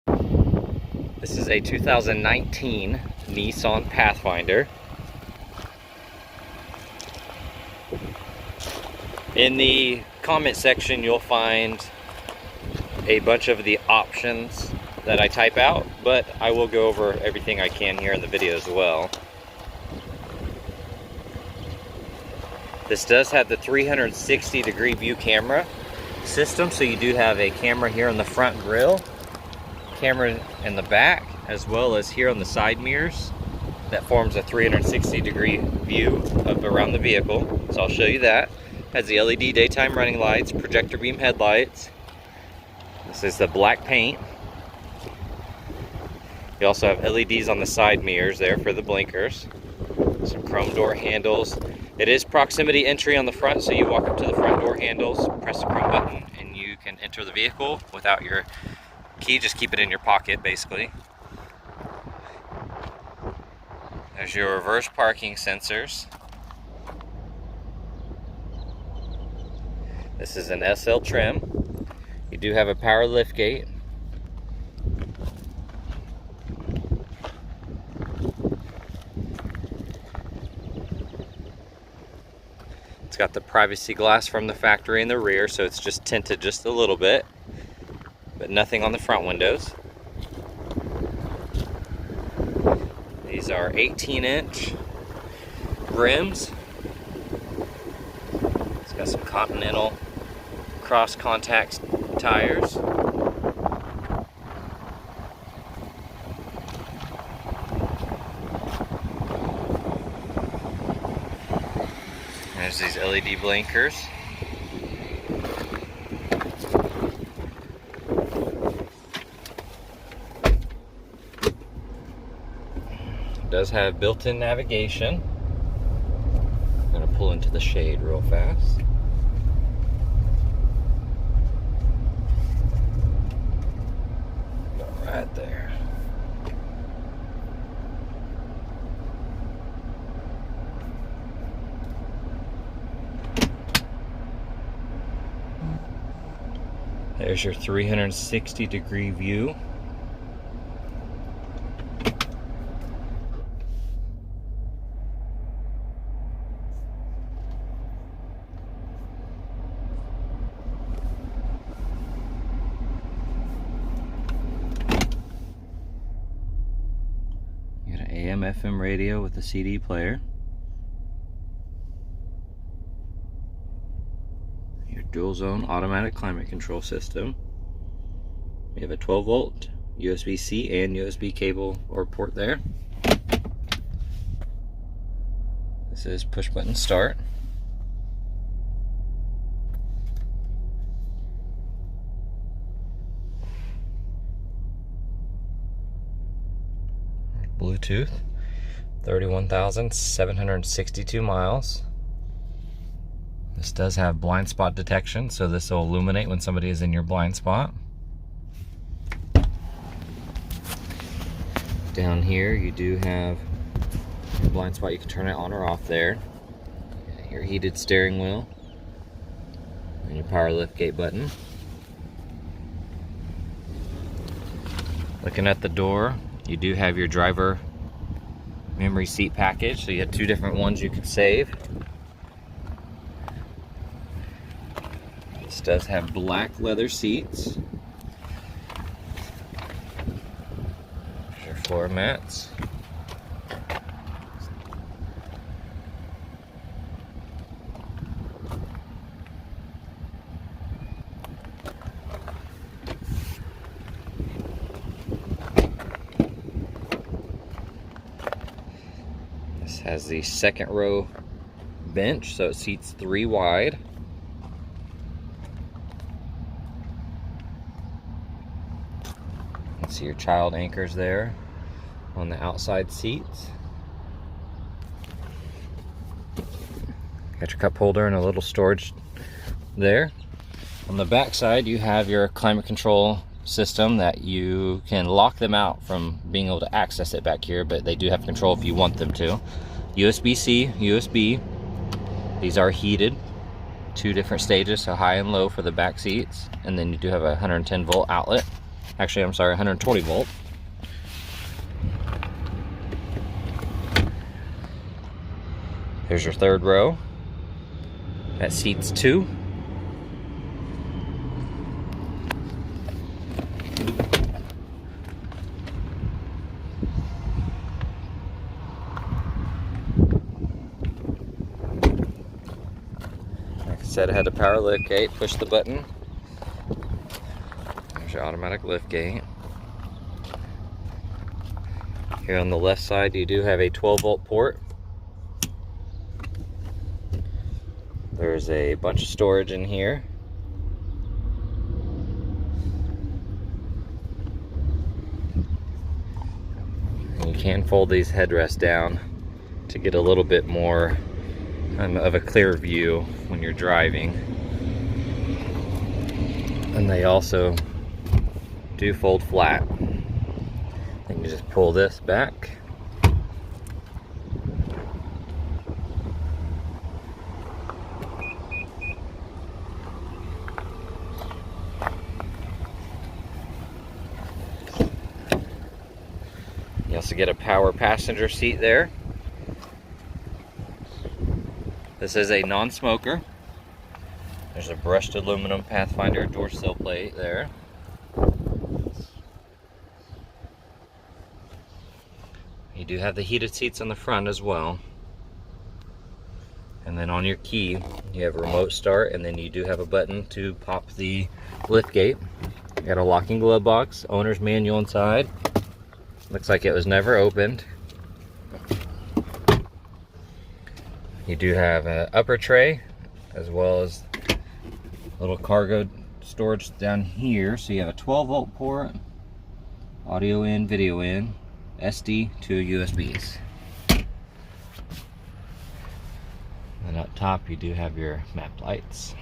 This is a 2019 Nissan Pathfinder. In the comment section, you'll find a bunch of the options that I type out, but I will go over everything I can here in the video as well. This does have the 360-degree view camera system, so you do have a camera here on the front grille, camera in the back, as well as here on the side mirrors. That forms a 360-degree view of around the vehicle, so I'll show you that. Has the LED daytime running lights, projector beam headlights. This is the black paint. You also have LEDs on the side mirrors there for the blinkers. Some chrome door handles. It is proximity entry on the front, so you walk up to the front door handles, press the chrome button, and you can enter the vehicle without your key. Just keep it in your pocket, basically. There's your reverse parking sensors. This is an SL trim. You do have a power liftgate. It's got the privacy glass from the factory in the rear, so it's just tinted just a little bit, but nothing on the front windows. These are 18-inch rims. It's got some Continental cross contact tires. There's these LED blinkers. It does have built-in navigation. I'm gonna pull into the shade real fast. Go right there. There's your 360-degree view. You got an AM/FM radio with a CD player. Dual zone automatic climate control system. We have a 12-volt USB-C and USB cable or port there. This is push button start. Bluetooth, 31,762 miles. This does have blind spot detection, so this will illuminate when somebody is in your blind spot. Down here you do have your blind spot. You can turn it on or off there. Your heated steering wheel and your power liftgate button. Looking at the door, you do have your driver memory seat package, so you have two different ones you could save. This does have black leather seats. There's your floor mats. This has the second row bench, so it seats 3 wide. See your child anchors there on the outside seats. Got your cup holder and a little storage there. On the back side, you have your climate control system that you can lock them out from being able to access it back here, but they do have control if you want them to. USB-C, USB. These are heated, 2 different stages, so high and low for the back seats, and then you do have a 110-volt outlet. Actually, I'm sorry, 120 volt. Here's your third row. That seats 2. Like I said, it had a power lift gate. Push the button. There's your automatic lift gate. Here on the left side, you do have a 12 volt port. There's a bunch of storage in here. And you can fold these headrests down to get a little bit more of a clear view when you're driving. And they also do fold flat. Then you just pull this back. You also get a power passenger seat there. This is a non-smoker. There's a brushed aluminum Pathfinder door sill plate there. You do have the heated seats on the front as well. And then on your key, you have a remote start, and then you do have a button to pop the lift gate. You got a locking glove box, owner's manual inside. Looks like it was never opened. You do have an upper tray, as well as a little cargo storage down here. So you have a 12 volt port, audio in, video in, SD, 2 USBs. And up top you do have your map lights.